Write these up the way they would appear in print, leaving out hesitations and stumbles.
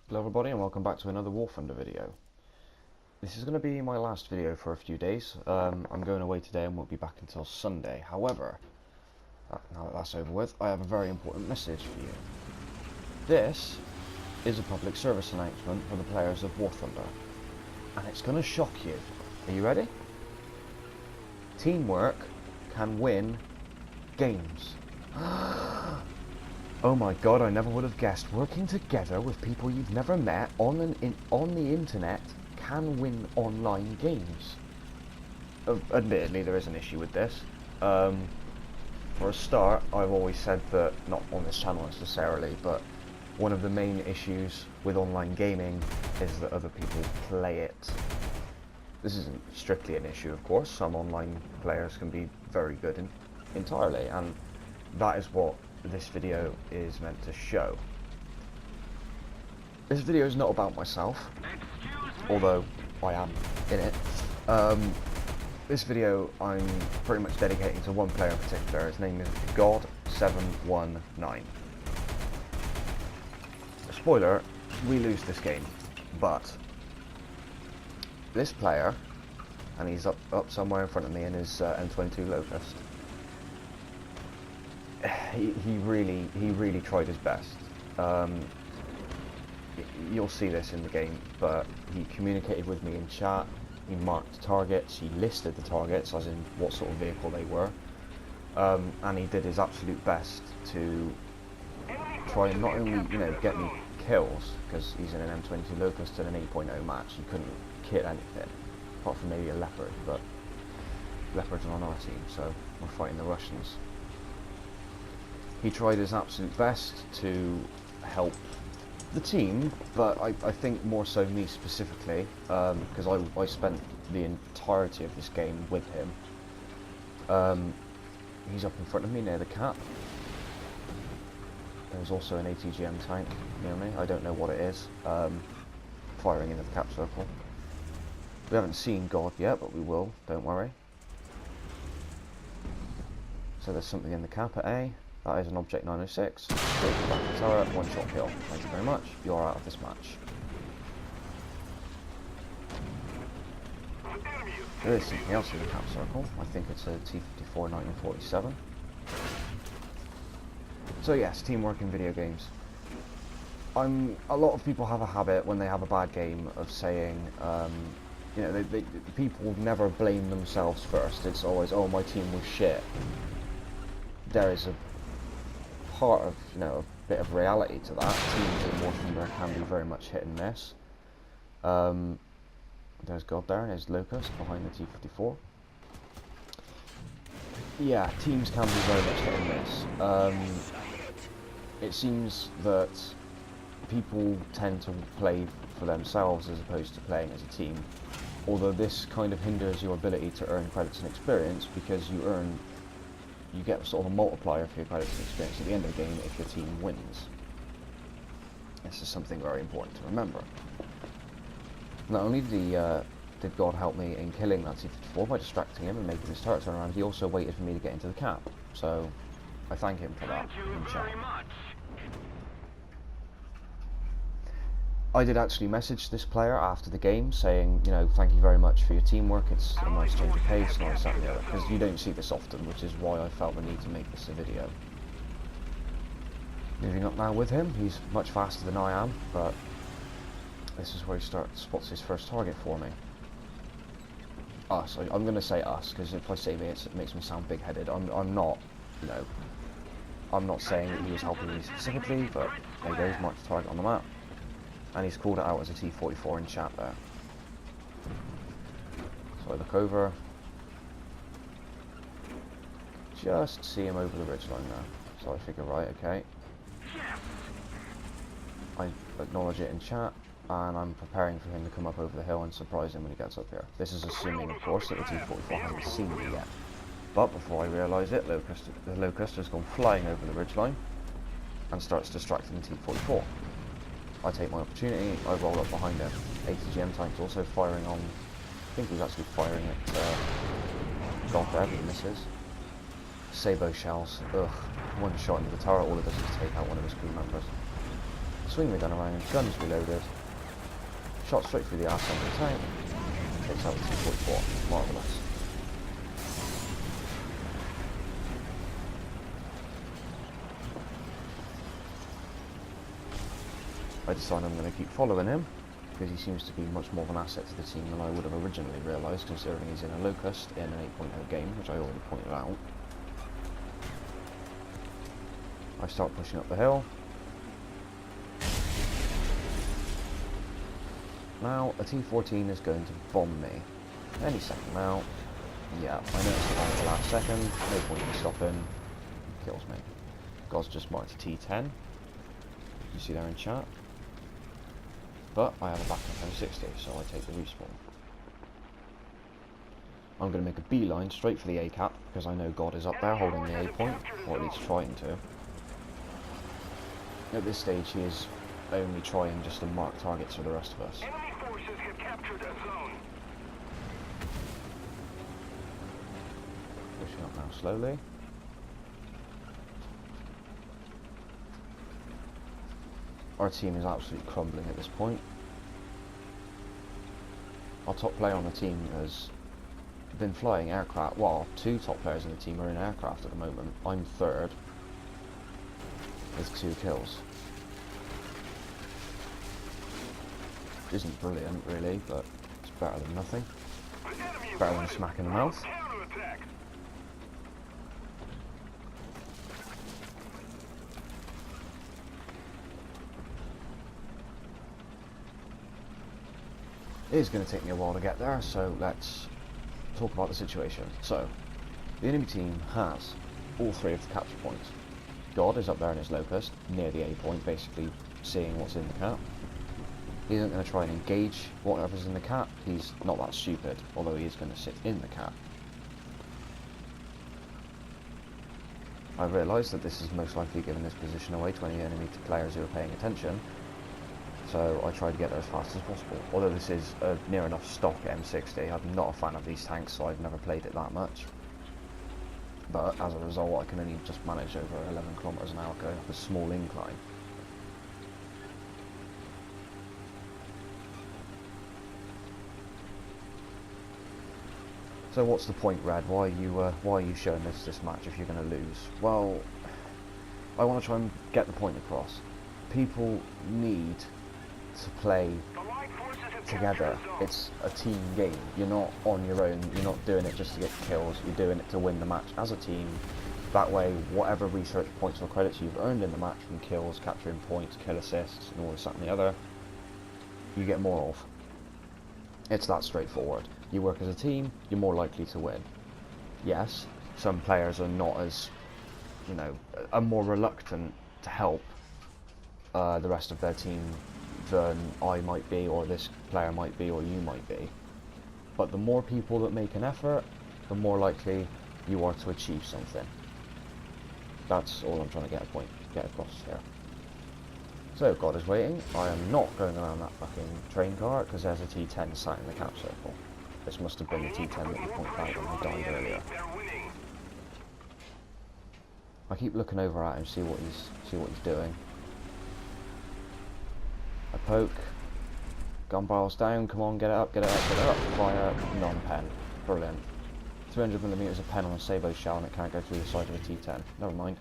Hello everybody and welcome back to another War Thunder video. This is going to be my last video for a few days. I'm going away today and won't be back until Sunday. However, now that that's over with, I have a very important message for you. This is a public service announcement for the players of War Thunder. And it's going to shock you. Are you ready? Teamwork can win games. Oh my god, I never would have guessed. Working together with people you've never met on the internet can win online games. Admittedly, there is an issue with this. For a start, I've always said that, not on this channel necessarily, but one of the main issues with online gaming is that other people play it. This isn't strictly an issue, of course. Some online players can be very good entirely, and that is what this video is meant to show. This video is not about myself, although I am in it. This video I'm pretty much dedicating to one player in particular. His name is God719. Spoiler, we lose this game, but this player, and he's up somewhere in front of me in his M22 Locust, he really tried his best. You'll see this in the game, but he communicated with me in chat, he marked targets, he listed the targets as in what sort of vehicle they were, and he did his absolute best to try and not only, get me kills, because he's in an M22 Locust and an 8.0 match, he couldn't kit anything, apart from maybe a Leopard, but Leopards are on our team, so we're fighting the Russians. He tried his absolute best to help the team, but I think more so me specifically, because I spent the entirety of this game with him. He's up in front of me near the cap. There's also an ATGM tank near me, I don't know what it is, firing into the cap circle. We haven't seen God yet, but we will, don't worry. So there's something in the cap at A. That is an Object 906. Go back to the turret, one shot kill. Thank you very much. You're out of this match. There is something else in the cap circle. I think it's a T-54 1947. So yes, teamwork in video games. A lot of people have a habit when they have a bad game of saying, people never blame themselves first. It's always, oh, my team was shit. There is a part of, a bit of reality to that. Teams in War Thunder can be very much hit and miss. There's God there and his Locust behind the T-54. Yeah, teams can be very much hit and miss. It seems that people tend to play for themselves as opposed to playing as a team, although this kind of hinders your ability to earn credits and experience, because you get sort of a multiplier for your credits and experience at the end of the game if your team wins. This is something very important to remember. Not only did God help me in killing that T-54 by distracting him and making his turret turn around, he also waited for me to get into the cap. So I thank him for that in chat. I did actually message this player after the game saying, thank you very much for your teamwork, it's a nice change of pace, nice that and the other, because you don't see this often, which is why I felt the need to make this a video. Moving up now with him, he's much faster than I am, but this is where he spots his first target for me. Us, I'm going to say us, because if I say me, it makes me sound big-headed. I'm not, I'm not saying that he was helping me specifically, but there he goes, marked the target on the map. And he's called it out as a T-44 in chat there. So I look over, just see him over the ridgeline there. So I figure, right, okay. I acknowledge it in chat, and I'm preparing for him to come up over the hill and surprise him when he gets up here. This is assuming, of course, that the T-44 hasn't seen me yet. But before I realise it, the Locust has gone flying over the ridgeline and starts distracting the T-44. I take my opportunity, I roll up behind him. ATGM tank's also firing on, I think he's actually firing at God there, but he misses. Sabo shells, ugh, one shot into the turret, all it does is take out one of his crew members. Swing the gun around, guns reloaded. Shot straight through the arse end of the tank. Takes out the T-44. Marvellous. I decide I'm going to keep following him, because he seems to be much more of an asset to the team than I would have originally realised, considering he's in a Locust in an 8.0 game, which I already pointed out. I start pushing up the hill. Now, a T-14 is going to bomb me. Any second now. Yeah, I noticed it at the last second. No point in stopping. Kills me. God's just marked a T-10. You see there in chat. But I have a backup M60, so I take the respawn. I'm going to make a beeline straight for the A cap, because I know God is up there holding the A point, or at least trying to. At this stage he is only trying just to mark targets for the rest of us. Enemy forces have captured a zone. Pushing up now slowly. Our team is absolutely crumbling at this point. Our top player on the team has been flying aircraft. Well, two top players in the team are in aircraft at the moment. I'm third with 2 kills. Isn't brilliant really, but it's better than nothing. Better than a smack in the mouth. It is going to take me a while to get there, so let's talk about the situation. So, the enemy team has all 3 of the capture points. God is up there in his Locust, near the A point, basically seeing what's in the cap. He isn't going to try and engage whatever's in the cap. He's not that stupid, although he is going to sit in the cap. I realise that this is most likely giving this position away to any enemy players who are paying attention, so I try to get there as fast as possible. Although this is a near enough stock M60, I'm not a fan of these tanks, so I've never played it that much. But as a result, I can only just manage over 11 kilometers an hour going up a small incline. So what's the point, Red? Why are you showing this match if you're going to lose? Well, I want to try and get the point across. People need to play together. It's a team game. You're not on your own. You're not doing it just to get kills. You're doing it to win the match as a team. That way, whatever research points or credits you've earned in the match from kills, capturing points, kill assists, and all this, that, and the other, you get more of. It's that straightforward. You work as a team, you're more likely to win. Yes, some players are not as, are more reluctant to help the rest of their team than I might be, or this player might be, or you might be. But the more people that make an effort, the more likely you are to achieve something. That's all I'm trying to get across here. So, God is waiting. I am not going around that fucking train car, because there's a T-10 sat in the cap circle. This must have been the T-10 that you pointed out when I died earlier. I keep looking over at him, see what he's doing. I poke. Gun barrel's down, come on, get it up, get it up, get it up. Fire, non-pen. Brilliant. 300mm of pen on a Sabo shell and it can't go through the side of a T-10. Never mind.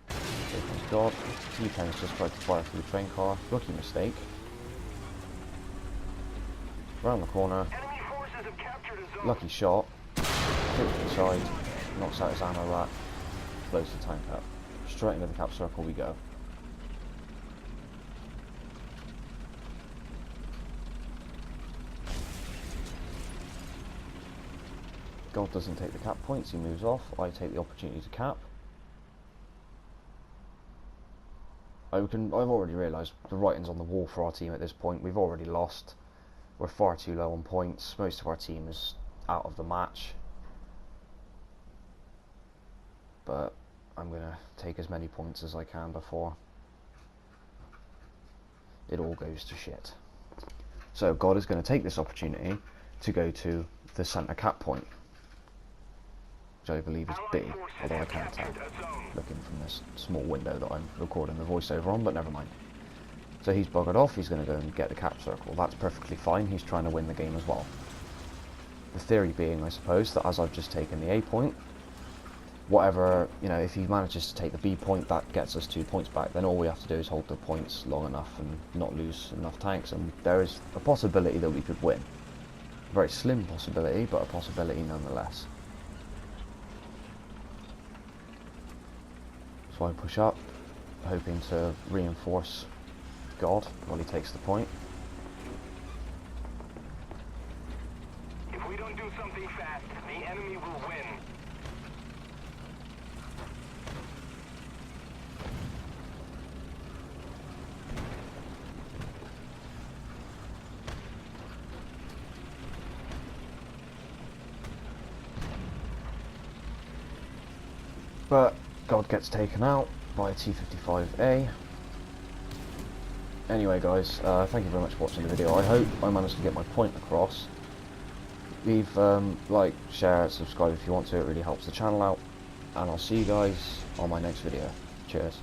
Here comes God. T-10's just tried to fire through the train car. Rookie mistake. Round the corner. Lucky shot. Hit to the side. Knocks out his ammo rack. Blows the tank up. Straight into the cap circle we go. God doesn't take the cap points, he moves off. I take the opportunity to cap. I've already realised the writing's on the wall for our team at this point. We've already lost. We're far too low on points. Most of our team is out of the match. But I'm going to take as many points as I can before it all goes to shit. So God is going to take this opportunity to go to the centre cap point, which I believe is B, although I can't tell, looking from this small window that I'm recording the voiceover on, but never mind. So he's buggered off, he's going to go and get the cap circle. That's perfectly fine, he's trying to win the game as well. The theory being, I suppose, that as I've just taken the A point, whatever, you know, if he manages to take the B point, that gets us 2 points back. Then all we have to do is hold the points long enough and not lose enough tanks, and there is a possibility that we could win. A very slim possibility, but a possibility nonetheless. So I push up, hoping to reinforce God while he takes the point. If we don't do something fast, the enemy will win. But God gets taken out by a T-55A. Anyway guys, thank you very much for watching the video. I hope I managed to get my point across. Leave like, share, subscribe if you want to, it really helps the channel out. And I'll see you guys on my next video. Cheers.